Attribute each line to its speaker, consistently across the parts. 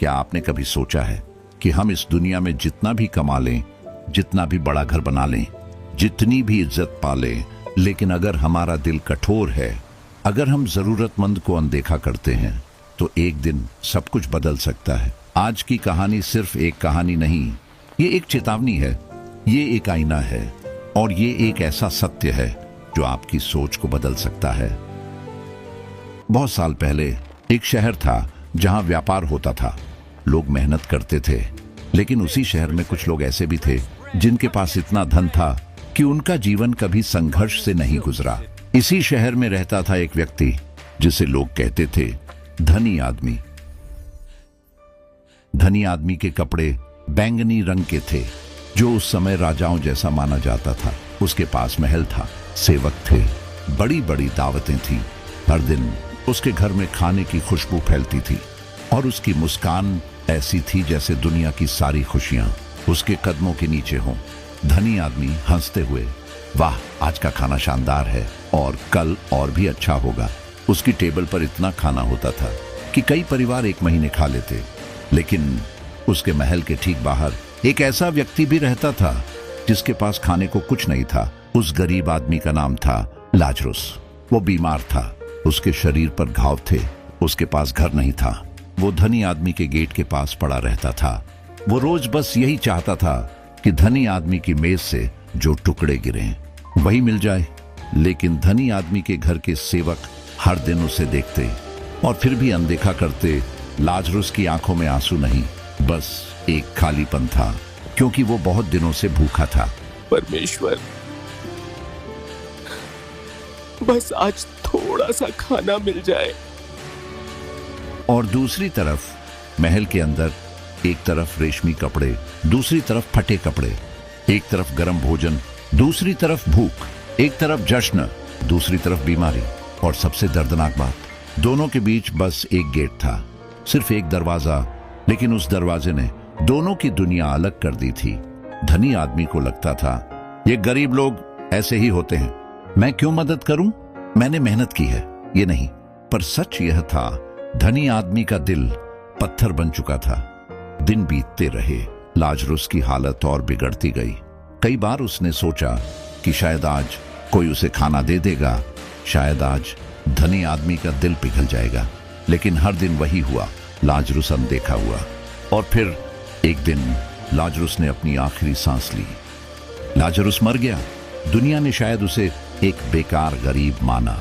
Speaker 1: क्या आपने कभी सोचा है कि हम इस दुनिया में जितना भी कमा लें, जितना भी बड़ा घर बना लें, जितनी भी इज्जत पा लें, लेकिन अगर हमारा दिल कठोर है, अगर हम जरूरतमंद को अनदेखा करते हैं, तो एक दिन सब कुछ बदल सकता है। आज की कहानी सिर्फ एक कहानी नहीं, ये एक चेतावनी है, ये एक आईना है, और ये एक ऐसा सत्य है जो आपकी सोच को बदल सकता है। बहुत साल पहले एक शहर था जहां व्यापार होता था, लोग मेहनत करते थे, लेकिन उसी शहर में कुछ लोग ऐसे भी थे जिनके पास इतना धन था कि उनका जीवन कभी संघर्ष से नहीं गुजरा। इसी शहर में रहता था एक व्यक्ति जिसे लोग कहते थे धनी आदमी। धनी आदमी के कपड़े बैंगनी रंग के थे, जो उस समय राजाओं जैसा माना जाता था। उसके पास महल था, सेवक थे, बड़ी बड़ी दावतें थीं। हर दिन उसके घर में खाने की खुशबू फैलती थी और उसकी मुस्कान ऐसी थी जैसे दुनिया की सारी खुशियां उसके कदमों के नीचे हों। धनी आदमी हंसते हुए, वाह आज का खाना शानदार है और कल और भी अच्छा होगा। उसकी टेबल पर इतना खाना होता था कि कई परिवार एक महीने खा लेते। लेकिन उसके महल के ठीक बाहर एक ऐसा व्यक्ति भी रहता था जिसके पास खाने को कुछ नहीं था। उस गरीब आदमी का नाम था लाजरुस। वो बीमार था, उसके शरीर पर घाव थे, उसके पास घर नहीं था। वो धनी आदमी के गेट के पास पड़ा रहता था। वो रोज बस यही चाहता था कि धनी आदमी की मेज से जो टुकड़े गिरे वही मिल जाए। लेकिन धनी आदमी के घर के सेवक हर दिन उसे देखते और फिर भी अनदेखा करते। लाजरुस की आंखों में आंसू नहीं, बस एक खालीपन था, क्योंकि वो बहुत दिनों से भूखा था।
Speaker 2: परमेश्वर, बस आज थोड़ा सा खाना मिल जाए।
Speaker 1: और दूसरी तरफ महल के अंदर एक तरफ रेशमी कपड़े, दूसरी तरफ फटे कपड़े, एक तरफ गर्म भोजन, दूसरी तरफ भूख, एक तरफ जश्न, दूसरी तरफ बीमारी। और सबसे दर्दनाक बात, दोनों के बीच बस एक गेट था, सिर्फ एक दरवाजा, लेकिन उस दरवाजे ने दोनों की दुनिया अलग कर दी थी। धनी आदमी को लगता था ये गरीब लोग ऐसे ही होते हैं, मैं क्यों मदद करूं, मैंने मेहनत की है, ये नहीं। पर सच यह था, धनी आदमी का दिल पत्थर बन चुका था। दिन बीतते रहे, लाजरुस की हालत और बिगड़ती गई। कई बार उसने सोचा कि शायद आज कोई उसे खाना दे देगा, शायद आज धनी आदमी का दिल पिघल जाएगा। लेकिन हर दिन वही हुआ, लाजरुस अनदेखा हुआ। और फिर एक दिन लाजरुस ने अपनी आखिरी सांस ली। लाजरुस मर गया। दुनिया ने शायद उसे एक बेकार गरीब माना,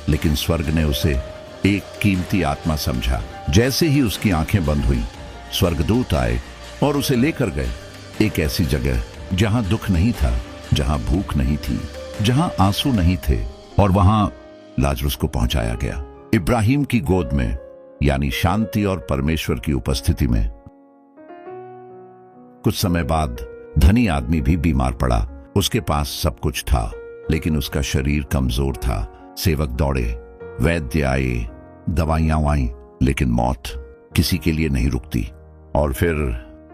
Speaker 1: लेकिन स्वर्ग ने उसे एक कीमती आत्मा समझा। जैसे ही उसकी आंखें बंद हुई, स्वर्गदूत आए और उसे लेकर गए एक ऐसी जगह जहां दुख नहीं था, जहां भूख नहीं थी, जहां आंसू नहीं थे। और वहां लाजरुस को पहुंचाया गया इब्राहिम की गोद में, यानी शांति और परमेश्वर की उपस्थिति में। कुछ समय बाद धनी आदमी भी बीमार पड़ा। उसके पास सब कुछ था, लेकिन उसका शरीर कमजोर था। सेवक दौड़े, वैद्य आए, दवाइयां आई, लेकिन मौत किसी के लिए नहीं रुकती। और फिर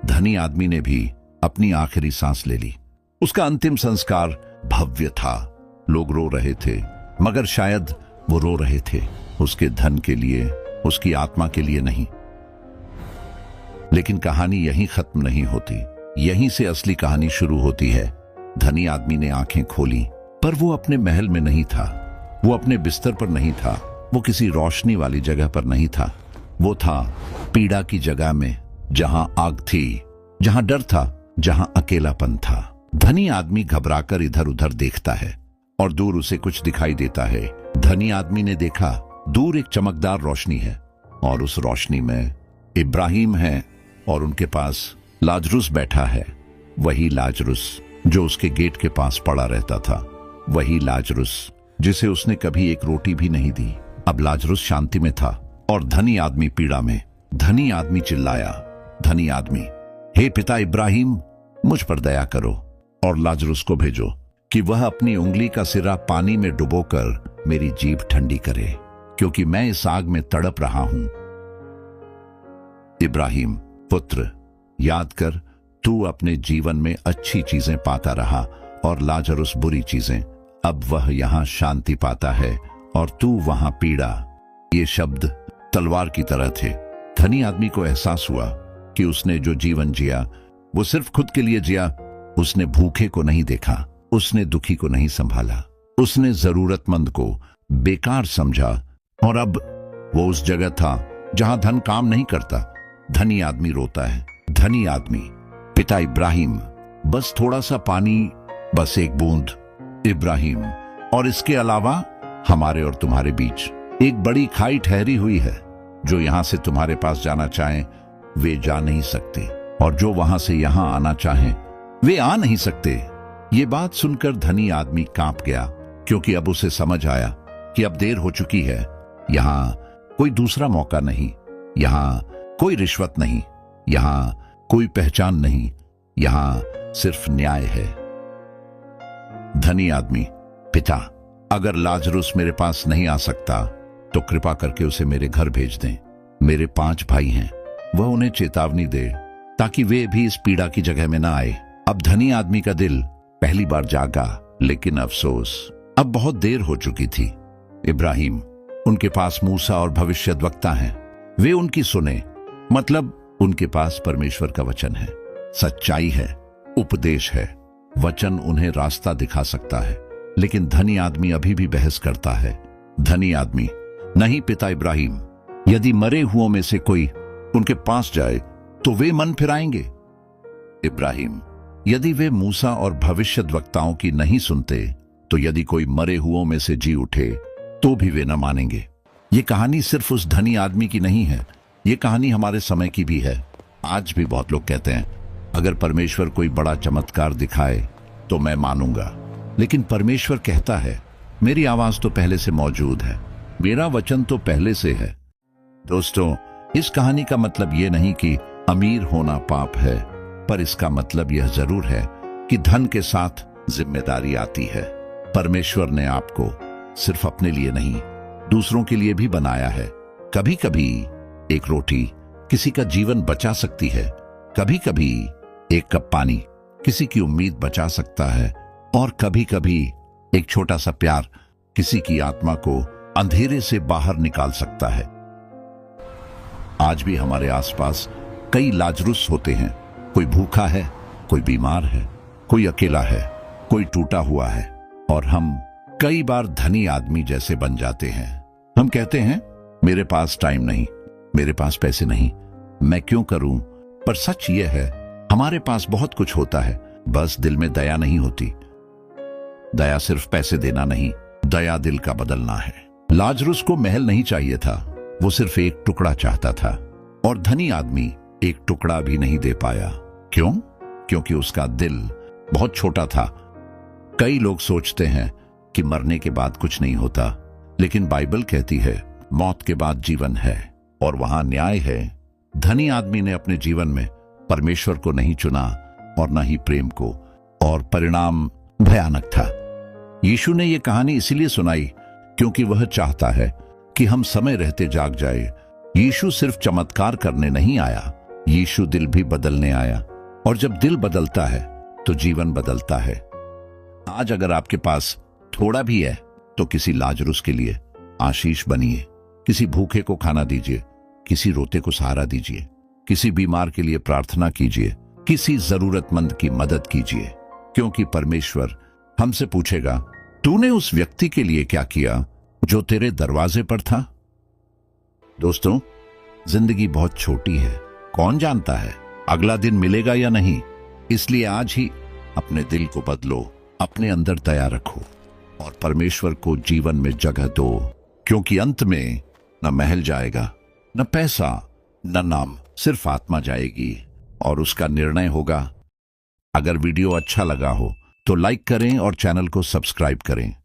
Speaker 1: धनी आदमी ने भी अपनी आखिरी सांस ले ली। उसका अंतिम संस्कार भव्य था। लोग रो रहे थे, मगर शायद वो रो रहे थे उसके धन के लिए, उसकी आत्मा के लिए नहीं। लेकिन कहानी यहीं खत्म नहीं होती, यहीं से असली कहानी शुरू होती है। धनी आदमी ने आंखें खोली, पर वो अपने महल में नहीं था, वो अपने बिस्तर पर नहीं था, वो किसी रोशनी वाली जगह पर नहीं था। वो था पीड़ा की जगह में, जहां आग थी, जहां डर था, जहां अकेलापन था। धनी आदमी घबराकर इधर उधर देखता है और दूर उसे कुछ दिखाई देता है। धनी आदमी ने देखा, दूर एक चमकदार रोशनी है और उस रोशनी में इब्राहिम है और उनके पास लाजरुस बैठा है। वही लाजरुस जो उसके गेट के पास पड़ा रहता था, वही लाजरुस जिसे उसने कभी एक रोटी भी नहीं दी। अब लाजरुस शांति में था और धनी आदमी पीड़ा में। धनी आदमी चिल्लाया, धनी आदमी, हे पिता इब्राहिम, मुझ पर दया करो और लाजरुस को भेजो कि वह अपनी उंगली का सिरा पानी में डुबोकर मेरी जीभ ठंडी करे, क्योंकि मैं इस आग में तड़प रहा हूं। इब्राहिम पुत्र, याद कर, तू अपने जीवन में अच्छी चीजें पाता रहा और लाजरुस बुरी चीजें। अब वह यहां शांति पाता है और तू वहां पीड़ा। ये शब्द तलवार की तरह थे। धनी आदमी को एहसास हुआ कि उसने जो जीवन जिया वो सिर्फ खुद के लिए जिया। उसने भूखे को नहीं देखा, उसने दुखी को नहीं संभाला, उसने जरूरतमंद को बेकार समझा। और अब वो उस जगह था जहां धन काम नहीं करता। धनी आदमी रोता है, धनी आदमी, पिता इब्राहिम, बस थोड़ा सा पानी, बस एक बूंद। इब्राहिम, और इसके अलावा हमारे और तुम्हारे बीच एक बड़ी खाई ठहरी हुई है। जो यहां से तुम्हारे पास जाना चाहें वे जा नहीं सकते, और जो वहां से यहां आना चाहें वे आ नहीं सकते। ये बात सुनकर धनी आदमी कांप गया, क्योंकि अब उसे समझ आया कि अब देर हो चुकी है। यहां कोई दूसरा मौका नहीं, यहां कोई रिश्वत नहीं, यहां कोई पहचान नहीं, यहां सिर्फ न्याय है। धनी आदमी, पिता, अगर लाजरुस मेरे पास नहीं आ सकता तो कृपा करके उसे मेरे घर भेज दें। मेरे 5 भाई हैं, वह उन्हें चेतावनी दे ताकि वे भी इस पीड़ा की जगह में ना आए। अब धनी आदमी का दिल पहली बार जागा, लेकिन अफसोस, अब बहुत देर हो चुकी थी। इब्राहिम, उनके पास मूसा और भविष्यद्वक्ता हैं, वे उनकी सुने। मतलब उनके पास परमेश्वर का वचन है, सच्चाई है, उपदेश है। वचन उन्हें रास्ता दिखा सकता है। लेकिन धनी आदमी अभी भी बहस करता है। धनी आदमी, नहीं पिता इब्राहिम, यदि मरे हुओं में से कोई उनके पास जाए तो वे मन फिराएंगे। इब्राहिम, यदि वे मूसा और भविष्यद्वक्ताओं की नहीं सुनते तो यदि कोई मरे हुओं में से जी उठे तो भी वे न मानेंगे। ये कहानी सिर्फ उस धनी आदमी की नहीं है, ये कहानी हमारे समय की भी है। आज भी बहुत लोग कहते हैं, अगर परमेश्वर कोई बड़ा चमत्कार दिखाए तो मैं मानूंगा। लेकिन परमेश्वर कहता है, मेरी आवाज तो पहले से मौजूद है, मेरा वचन तो पहले से है। दोस्तों, इस कहानी का मतलब यह नहीं कि अमीर होना पाप है, पर इसका मतलब यह जरूर है कि धन के साथ जिम्मेदारी आती है। परमेश्वर ने आपको सिर्फ अपने लिए नहीं, दूसरों के लिए भी बनाया है। कभी कभी एक रोटी किसी का जीवन बचा सकती है, कभी कभी एक कप पानी किसी की उम्मीद बचा सकता है, और कभी कभी एक छोटा सा प्यार किसी की आत्मा को अंधेरे से बाहर निकाल सकता है। आज भी हमारे आसपास कई लाजरुस होते हैं। कोई भूखा है, कोई बीमार है, कोई अकेला है, कोई टूटा हुआ है, और हम कई बार धनी आदमी जैसे बन जाते हैं। हम कहते हैं, मेरे पास टाइम नहीं, मेरे पास पैसे नहीं, मैं क्यों करूं? पर सच यह है, हमारे पास बहुत कुछ होता है, बस दिल में दया नहीं होती। दया सिर्फ पैसे देना नहीं, दया दिल का बदलना है। लाजरुस को महल नहीं चाहिए था, वो सिर्फ एक टुकड़ा चाहता था, और धनी आदमी एक टुकड़ा भी नहीं दे पाया। क्यों? क्योंकि उसका दिल बहुत छोटा था। कई लोग सोचते हैं कि मरने के बाद कुछ नहीं होता, लेकिन बाइबल कहती है मौत के बाद जीवन है, और वहां न्याय है। धनी आदमी ने अपने जीवन में परमेश्वर को नहीं चुना और न ही प्रेम को, और परिणाम भयानक था। यीशु ने यह कहानी इसीलिए सुनाई क्योंकि वह चाहता है कि हम समय रहते जाग जाए। यीशु सिर्फ चमत्कार करने नहीं आया, यीशु दिल भी बदलने आया, और जब दिल बदलता है तो जीवन बदलता है। आज अगर आपके पास थोड़ा भी है तो किसी लाजरुस के लिए आशीष बनिए, किसी भूखे को खाना दीजिए, किसी रोते को सहारा दीजिए, किसी बीमार के लिए प्रार्थना कीजिए, किसी जरूरतमंद की मदद कीजिए, क्योंकि परमेश्वर हमसे पूछेगा, तूने उस व्यक्ति के लिए क्या किया जो तेरे दरवाजे पर था? दोस्तों, जिंदगी बहुत छोटी है, कौन जानता है अगला दिन मिलेगा या नहीं। इसलिए आज ही अपने दिल को बदलो, अपने अंदर दया रखो, और परमेश्वर को जीवन में जगह दो, क्योंकि अंत में न महल जाएगा, न पैसा, न नाम, सिर्फ आत्मा जाएगी, और उसका निर्णय होगा। अगर वीडियो अच्छा लगा हो तो लाइक करें और चैनल को सब्सक्राइब करें।